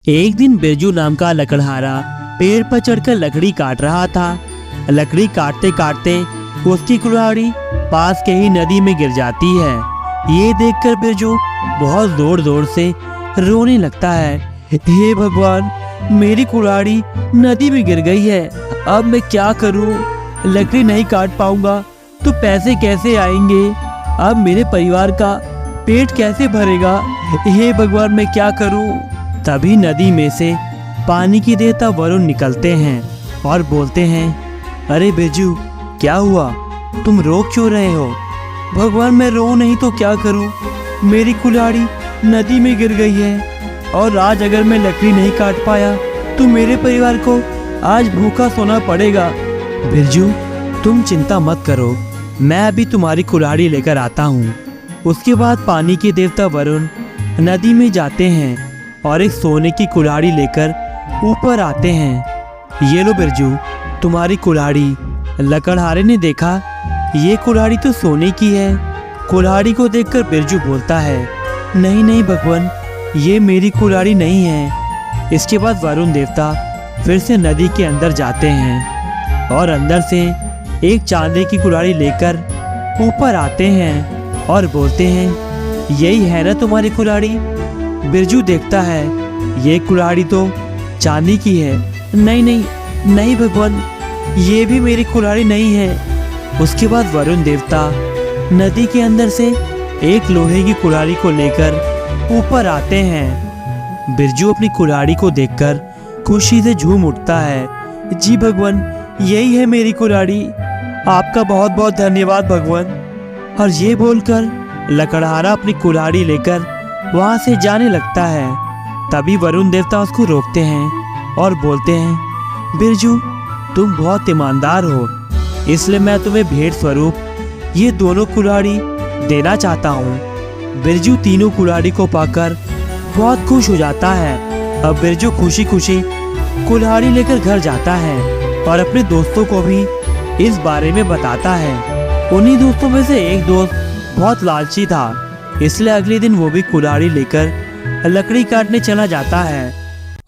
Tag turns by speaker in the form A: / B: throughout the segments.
A: एक दिन बिरजू नाम का लकड़हारा पेड़ पर चढ़कर लकड़ी काट रहा था। लकड़ी काटते काटते उसकी कुल्हाड़ी पास के ही नदी में गिर जाती है। ये देखकर बिरजू बहुत जोर जोर से रोने लगता है। हे भगवान, मेरी कुल्हाड़ी नदी में गिर गई है। अब मैं क्या करूं? लकड़ी नहीं काट पाऊंगा तो पैसे कैसे आएंगे? अब मेरे परिवार का पेट कैसे भरेगा? हे भगवान, मैं क्या करूं? तभी नदी में से पानी की देवता वरुण निकलते हैं और बोलते हैं, अरे बिरजू, क्या हुआ? तुम रो क्यों रहे हो? भगवान, मैं रो नहीं तो क्या करूं? मेरी कुल्हाड़ी नदी में गिर गई है और आज अगर मैं लकड़ी नहीं काट पाया तो मेरे परिवार को आज भूखा सोना पड़ेगा। बिरजू, तुम चिंता मत करो, मैं अभी तुम्हारी कुल्हाड़ी लेकर आता हूँ। उसके बाद पानी के देवता वरुण नदी में जाते हैं और एक सोने की कुल्हाड़ी लेकर ऊपर आते हैं। ये लो बिरजू, तुम्हारी कुल्हाड़ी। लकड़हारे ने देखा, ये कुल्हाड़ी तो सोने की है। कुल्हाड़ी को देखकर बिरजू बोलता है, नहीं नहीं भगवान, ये मेरी कुल्हाड़ी नहीं है। इसके बाद वरुण देवता फिर से नदी के अंदर जाते हैं और अंदर से एक चांदी की कुल्हाड़ी लेकर ऊपर आते हैं और बोलते हैं, यही है ना तुम्हारी कुल्हाड़ी? बिरजू देखता है, ये कुल्हाड़ी तो चांदी की है। नहीं नहीं नहीं भगवान, ये भी मेरी कुल्हाड़ी नहीं है। उसके बाद वरुण देवता नदी के अंदर से एक लोहे की कुल्हाड़ी को लेकर ऊपर आते हैं। बिरजू अपनी कुल्हाड़ी को देखकर खुशी से झूम उठता है। जी भगवान, यही है मेरी कुल्हाड़ी। आपका बहुत बहुत धन्यवाद भगवान। और ये बोलकर लकड़हारा अपनी कुल्हाड़ी लेकर वहाँ से जाने लगता है। तभी वरुण देवता उसको रोकते हैं और बोलते हैं, बिरजू, तुम बहुत ईमानदार हो, इसलिए मैं तुम्हें भेंट स्वरूप ये दोनों कुल्हाड़ी देना चाहता हूँ। बिरजू तीनों कुल्हाड़ी को पाकर बहुत खुश हो जाता है। अब बिरजू खुशी खुशी कुल्हाड़ी लेकर घर जाता है और अपने दोस्तों को भी इस बारे में बताता है। उन्हीं दोस्तों में से एक दोस्त बहुत लालची था, इसलिए अगले दिन वो भी कुल्हाड़ी लेकर लकड़ी काटने चला जाता है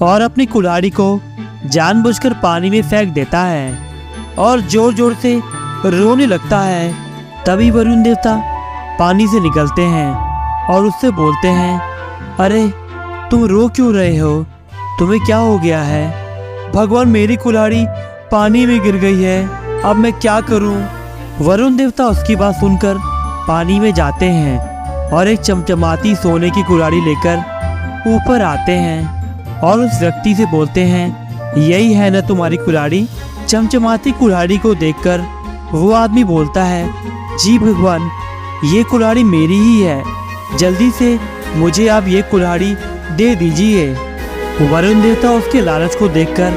A: और अपनी कुल्हाड़ी को जानबूझकर पानी में फेंक देता है और जोर जोर से रोने लगता है। तभी वरुण देवता पानी से निकलते हैं और उससे बोलते हैं, अरे तुम रो क्यों रहे हो? तुम्हें क्या हो गया है? भगवान, मेरी कुल्हाड़ी पानी में गिर गई है, अब मैं क्या करूं? वरुण देवता उसकी बात सुनकर पानी में जाते हैं और एक चमचमाती सोने की कुल्हाड़ी लेकर ऊपर आते हैं और उस व्यक्ति से बोलते हैं, यही है ना तुम्हारी कुल्हाड़ी? चमचमाती कुल्हाड़ी को देखकर वो आदमी बोलता है, जी भगवान, ये कुल्हाड़ी मेरी ही है, जल्दी से मुझे आप ये कुल्हाड़ी दे दीजिए। वरुण देवता उसके लालच को देखकर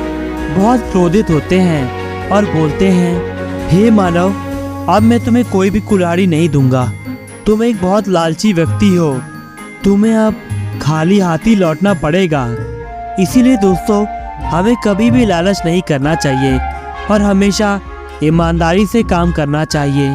A: बहुत क्रोधित होते हैं और बोलते हैं, हे मानव, अब मैं तुम्हें कोई भी कुल्हाड़ी नहीं दूंगा। तुम एक बहुत लालची व्यक्ति हो, तुम्हें अब खाली हाथी लौटना पड़ेगा। इसीलिए दोस्तों, हमें कभी भी लालच नहीं करना चाहिए और हमेशा ईमानदारी से काम करना चाहिए।